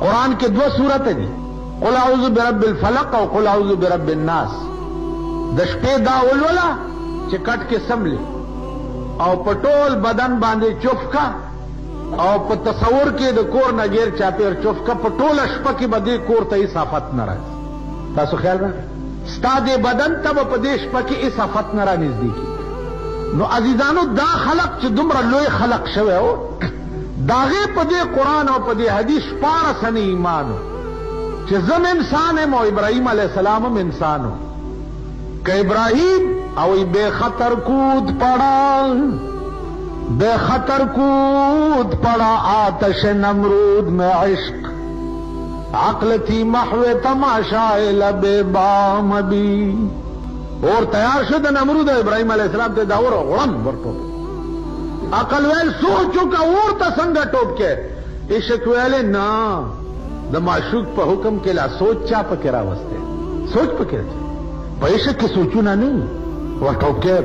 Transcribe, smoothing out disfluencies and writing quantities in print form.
قرآن کې دو صورت دي، قل اعوذ برب الفلق او قل اعوذ برب الناس. د شپې دا ولولا چې کټ کې سملی او پټول بدن باندې چوفکا او په تصور کې د کور نه غیر چاپیر چوفکا پټول شپه کې بده کور ته صفات نه راځي. تاسو خیال راځي ستاده بدن ته په دې شپه کې صفات نه راځي. نو عزیزانو دا خلق چې دومره لوی خلق شوی او داغه په دې قرآن او په دې حدیث پاره سن ایمانو چې زم انسان مو ابراهیم علیه السلام هم انسانو کہ ابراہیم او بے خطر کود پڑا، بے خطر کود پڑا آتش نمرود میں عشق، عقل تھی محو تماشائے لب بام بھی. اور تیار شد نمرود ابراہیم علیہ السلام تے داور غلم ورطو عقل ویل سوچو کا اور تا سنگا ٹوپ کے عشق ویلے نا دا معشوق پا حکم کے لا سوچ چا پا کرا وستے سوچ پا کرا پیسے کے سوچو نہ نہیں وہ ٹوکے